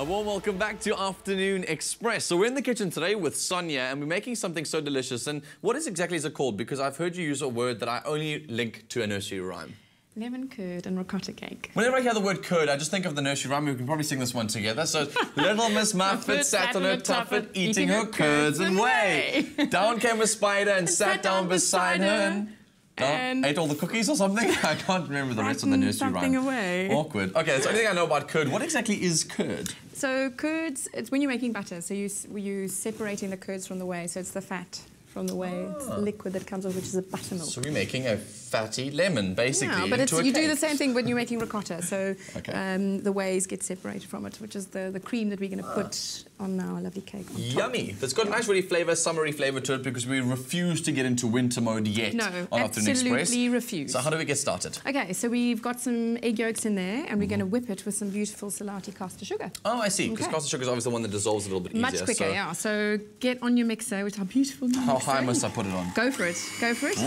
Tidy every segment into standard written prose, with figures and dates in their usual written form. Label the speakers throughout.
Speaker 1: A warm welcome back to Afternoon Express. So we're in the kitchen today with Sonja and we're making something so delicious. And what exactly is it called? Because I've heard you use a word that I only link to a nursery rhyme.
Speaker 2: Lemon curd and ricotta cake.
Speaker 1: Whenever I hear the word curd, I just think of the nursery rhyme. We can probably sing this one together. So, little Miss Muffet sat on her tuffet, eating her curds and whey. Down came a spider and sat down beside her. And ate all the cookies or something? I can't remember the rest of the nursery rhyme.
Speaker 2: Away.
Speaker 1: Awkward. Okay, that's the only thing I know about curd. What exactly is curd?
Speaker 2: So curds, it's when you're making butter. So you're separating the curds from the whey. So it's the fat from the whey. It's the liquid that comes off, which is a buttermilk. So
Speaker 1: we're making a fatty lemon, basically.
Speaker 2: Yeah, but
Speaker 1: into a
Speaker 2: you
Speaker 1: cake.
Speaker 2: do the same thing when you're making ricotta. So the wheys get separated from it, which is the cream that we're going to put on our lovely cake. On
Speaker 1: Yummy. That's got a nice, really summery flavour to it because we refuse to get into winter mode yet.
Speaker 2: No,
Speaker 1: on Afternoon Express.
Speaker 2: absolutely refuse.
Speaker 1: So how do we get started?
Speaker 2: Okay, so we've got some egg yolks in there, and we're going to whip it with some beautiful Selati Castor sugar.
Speaker 1: Oh, I see. Because Castor sugar is obviously the one that dissolves a little bit easier.
Speaker 2: Much quicker, yeah. So get on your mixer, which are beautiful.
Speaker 1: How high must I put it on?
Speaker 2: Go for it. Go for it.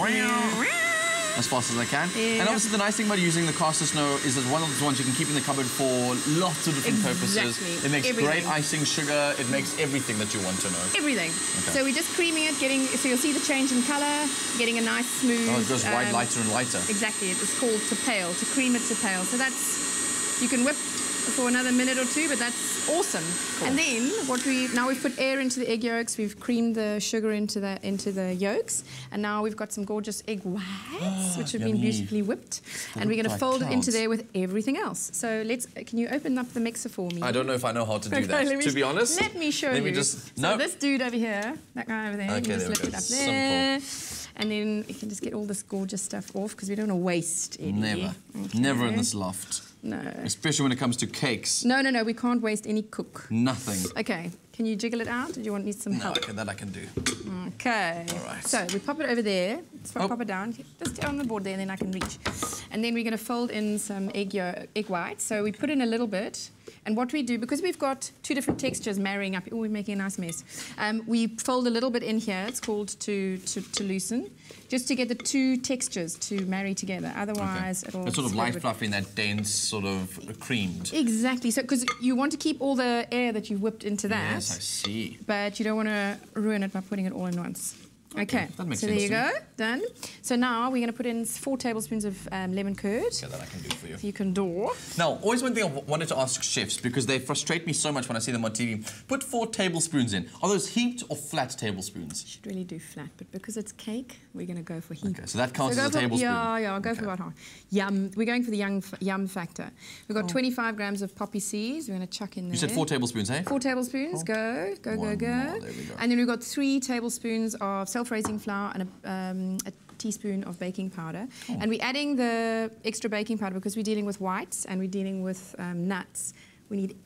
Speaker 1: As fast as I can.
Speaker 2: Yeah.
Speaker 1: And obviously the nice thing about using the Castor Snow is that one of those ones you can keep in the cupboard for lots of different purposes. It makes great icing sugar. It makes everything that you want to know.
Speaker 2: Everything. Okay. So we're just creaming it, so you'll see the change in colour, getting a nice smooth...
Speaker 1: Oh, it goes white, lighter and lighter.
Speaker 2: Exactly. It's called to pale, to cream it to pale. So that's... You can whip for another minute or two, but that's awesome. Cool. And then now we've put air into the egg yolks, we've creamed the sugar into the yolks, and now we've got some gorgeous egg whites, which have been beautifully whipped, and we're going to fold it into there with everything else. So can you open up the mixer for me?
Speaker 1: I don't know if I know how to do that, to be honest.
Speaker 2: Let me show you. So this dude over here, that guy over there, you just lift it up there. Simple. And then you can just get all this gorgeous stuff off because we don't want to waste any.
Speaker 1: Never. Okay. Never in this loft.
Speaker 2: No.
Speaker 1: Especially when it comes to cakes.
Speaker 2: No, we can't waste any cook.
Speaker 1: Nothing.
Speaker 2: Okay, can you jiggle it out? Or do you need some help?
Speaker 1: No, that I can do.
Speaker 2: Okay.
Speaker 1: All right.
Speaker 2: So we pop it over there. Let's pop it down. Just on the board there, and then I can reach. And then we're going to fold in some egg whites. So we put in a little bit. And what we do, because we've got two different textures marrying up, we're making a nice mess. We fold a little bit in here. It's called to loosen, just to get the two textures to marry together. Otherwise, it'll...
Speaker 1: It's sort of light fluffy and that dense sort of creamed.
Speaker 2: Exactly. So, because you want to keep all the air that you've whipped into that.
Speaker 1: Yes, I see.
Speaker 2: But you don't want to ruin it by putting it all in once. Okay,
Speaker 1: that makes
Speaker 2: so
Speaker 1: sense.
Speaker 2: There you go, done. So now we're going to put in 4 tablespoons of lemon curd.
Speaker 1: Okay, that I can do for you.
Speaker 2: So you can door.
Speaker 1: Now, always one thing I wanted to ask chefs, because they frustrate me so much when I see them on TV. Put 4 tablespoons in. Are those heaped or flat tablespoons?
Speaker 2: You should really do flat, but because it's cake, we're going to go for heaped.
Speaker 1: Okay, so that counts as a tablespoon?
Speaker 2: Yeah, go for about half. Yum. We're going for the yum factor. We've got 25 grams of poppy seeds. We're going to chuck in there.
Speaker 1: You said 4 tablespoons, eh?
Speaker 2: 4 tablespoons. Go.
Speaker 1: There we go.
Speaker 2: And then we've got 3 tablespoons of self-raising flour and a teaspoon of baking powder. And we're adding the extra baking powder because we're dealing with whites and we're dealing with nuts. We need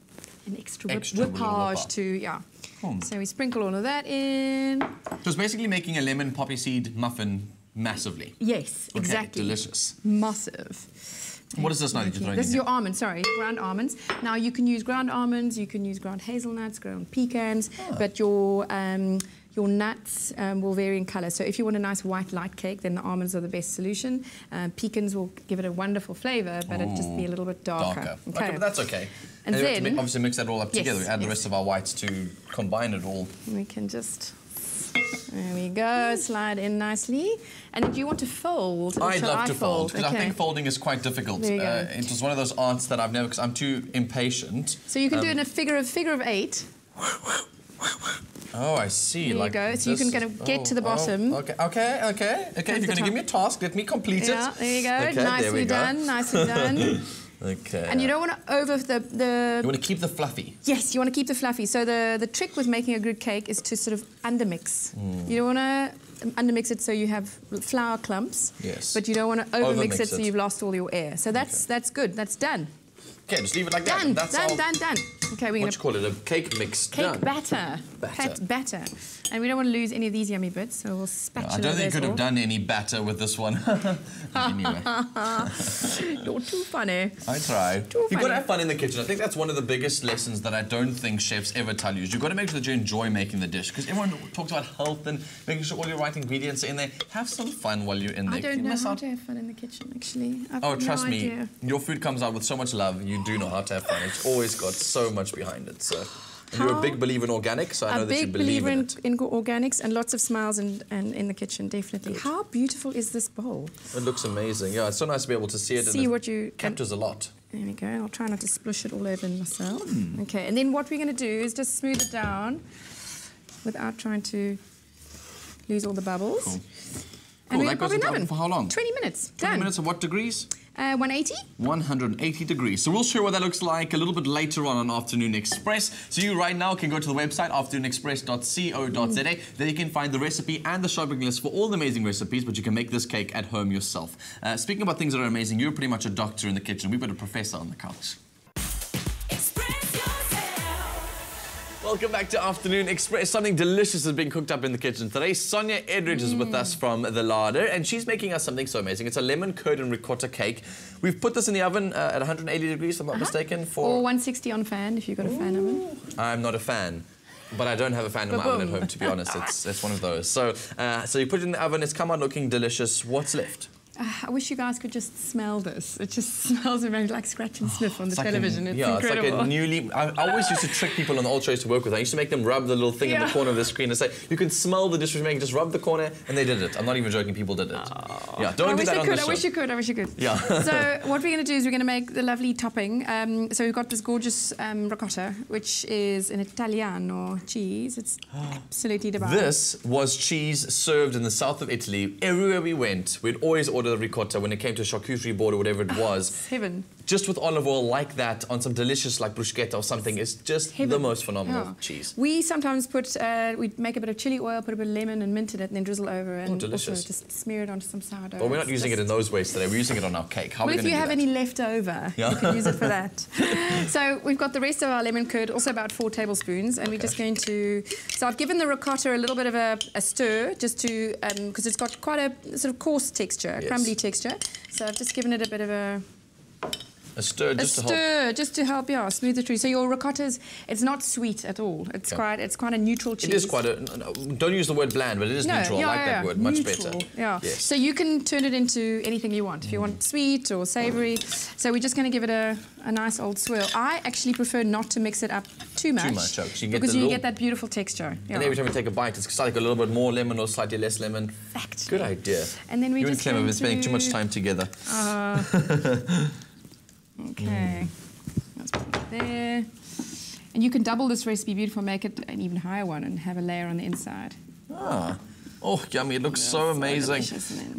Speaker 2: an extra whippage to, So we sprinkle all of that in.
Speaker 1: So it's basically making a lemon poppy seed muffin massively.
Speaker 2: Yes, exactly.
Speaker 1: Delicious.
Speaker 2: Massive.
Speaker 1: What is this now that you're throwing in?
Speaker 2: This is your almonds, sorry, ground almonds. Now you can use ground almonds, you can use ground hazelnuts, ground pecans, but your nuts will vary in colour. So if you want a nice white light cake, then the almonds are the best solution. Pecans will give it a wonderful flavour, but it'll just be a little bit darker.
Speaker 1: Okay, but that's okay.
Speaker 2: And then,
Speaker 1: we have to obviously mix that all up together. We add the rest of our whites to combine it all.
Speaker 2: We can just... There we go, slide in nicely. And if you want to fold,
Speaker 1: I'd love to fold, because I think folding is quite difficult.
Speaker 2: There you go.
Speaker 1: It was one of those arts that I've never, because I'm too impatient.
Speaker 2: So you can do it in a figure of 8.
Speaker 1: Oh, I see.
Speaker 2: There you go. So you can kind of get to the bottom.
Speaker 1: Okay. If you're going to give me a task, let me complete it.
Speaker 2: Yeah, there you go.
Speaker 1: Okay,
Speaker 2: nicely done. Nicely done.
Speaker 1: Okay.
Speaker 2: And you don't want to over the...
Speaker 1: You want to keep the fluffy.
Speaker 2: Yes, you want to keep the fluffy. So the trick with making a good cake is to sort of undermix. You don't want to undermix it so you have flour clumps.
Speaker 1: Yes.
Speaker 2: But you don't want to overmix it so you've lost all your air. So that's good. That's done.
Speaker 1: Okay, just leave it like that.
Speaker 2: Done. Okay, we're going to
Speaker 1: call it? A cake mix.
Speaker 2: Cake batter. Batter. And we don't want to lose any of these yummy bits, so we'll spatula
Speaker 1: I don't think you could have done any batter with this one. Anyway.
Speaker 2: You're too funny.
Speaker 1: I try. You've got to have fun in the kitchen. I think that's one of the biggest lessons that I don't think chefs ever tell you. Is you've got to make sure that you enjoy making the dish. Because everyone talks about health and making sure all your right ingredients are in there. Have some fun while you're in there.
Speaker 2: I don't know how to have fun in the kitchen, actually.
Speaker 1: Oh, trust me. Your food comes out with so much love. You do know how to have fun. It's always got so much much behind it. So and you're a big believer in organic, so I know that you believe in it.
Speaker 2: In organics and lots of smiles and in the kitchen, definitely.
Speaker 1: Good.
Speaker 2: How beautiful is this bowl?
Speaker 1: It looks amazing. Yeah, it's so nice to be able to see it.
Speaker 2: See
Speaker 1: and
Speaker 2: what you
Speaker 1: captures a lot.
Speaker 2: There we go. I'll try not to splush it all over myself. Okay, and then what we're going to do is just smooth it down without trying to lose all the bubbles.
Speaker 1: Cool.
Speaker 2: And
Speaker 1: That goes in the oven for how long?
Speaker 2: 20 minutes.
Speaker 1: 20
Speaker 2: Done.
Speaker 1: minutes at what degrees?
Speaker 2: 180.
Speaker 1: 180 degrees. So we'll show you what that looks like a little bit later on Afternoon Express. So you right now can go to the website afternoonexpress.co.za. There you can find the recipe and the shopping list for all the amazing recipes, but you can make this cake at home yourself. Speaking about things that are amazing, you're pretty much a doctor in the kitchen. We've got a professor on the couch. Welcome back to Afternoon Express. Something delicious is being cooked up in the kitchen today. Sonja Edridge is with us from the larder, and she's making us something so amazing. It's a lemon curd and ricotta cake. We've put this in the oven at 180 degrees, if I'm not mistaken.
Speaker 2: Or 160 on fan, if you've got a fan oven.
Speaker 1: I'm not a fan. But I don't have a fan in my oven at home, to be honest. It's one of those. So, so you put it in the oven. It's come out looking delicious. What's left?
Speaker 2: I wish you guys could just smell this. It just smells like scratch and sniff on the television. It's incredible.
Speaker 1: It's like a newly... I always used to trick people on the old shows to work with. I used to make them rub the little thing in the corner of the screen and say, you can smell the dish we're making, just rub the corner, and they did it. I'm not even joking, people did it. Yeah, don't do that on the show.
Speaker 2: I wish you could, I wish you could.
Speaker 1: Yeah.
Speaker 2: So what we're going to do is we're going to make the lovely topping. So we've got this gorgeous ricotta, which is an Italiano cheese. It's absolutely divine.
Speaker 1: This was cheese served in the south of Italy. Everywhere we went, we'd always order the ricotta when it came to a charcuterie board or whatever it was.
Speaker 2: It's heaven.
Speaker 1: Just with olive oil like that on some delicious like bruschetta or something is just the most phenomenal cheese.
Speaker 2: We sometimes put, we'd make a bit of chili oil, put a bit of lemon and mint in it and then drizzle over and also just smear it onto some sourdough.
Speaker 1: But we're not using it in those ways today. We're using it on our cake. How are we going to do that?
Speaker 2: Well, if you have any left over, you can use it for that. So we've got the rest of our lemon curd, also about 4 tablespoons, and we're just going to... So I've given the ricotta a little bit of a stir just to... because it's got quite a sort of coarse texture, crumbly texture. So I've just given it a bit of a
Speaker 1: stir just to help,
Speaker 2: yeah, smooth it through. So your ricotta's, it's not sweet at all. It's quite a neutral cheese.
Speaker 1: It is quite a, don't use the word bland, but it is neutral. I like that word, much better.
Speaker 2: Yeah. Yes. So you can turn it into anything you want. If you want sweet or savoury. So we're just going to give it a nice old swirl. I actually prefer not to mix it up too much. Because you get that beautiful texture. Yeah.
Speaker 1: And every time you take a bite, it's like a little bit more lemon or slightly less lemon.
Speaker 2: Exactly.
Speaker 1: Good idea.
Speaker 2: And then we
Speaker 1: just clever. We're spending too much time together.
Speaker 2: Okay, let's put it there. And you can double this recipe, beautiful, make it an even higher one and have a layer on the inside.
Speaker 1: Oh, yummy. It looks so amazing.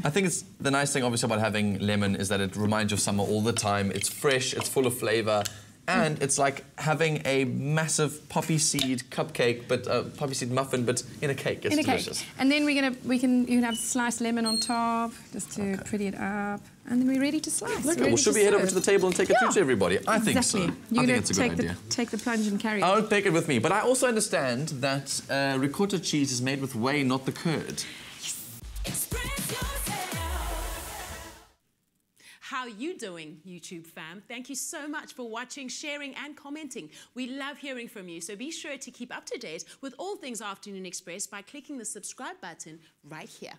Speaker 1: I think it's the nice thing, obviously, about having lemon is that it reminds you of summer all the time. It's fresh, it's full of flavour. And it's like having a massive poppy seed cupcake, but poppy seed muffin, but in a cake. It's delicious.
Speaker 2: And then you can have sliced lemon on top, just to pretty it up, and then we're ready to slice.
Speaker 1: Well, should we head over to the table and take it through to everybody? I think so. I think it's a good idea.
Speaker 2: Take the plunge and carry it.
Speaker 1: I'll take it with me. But I also understand that ricotta cheese is made with whey, not the curd.
Speaker 3: How you doing, YouTube fam? Thank you so much for watching, sharing and commenting. We love hearing from you, so be sure to keep up to date with all things Afternoon Express by clicking the subscribe button right here.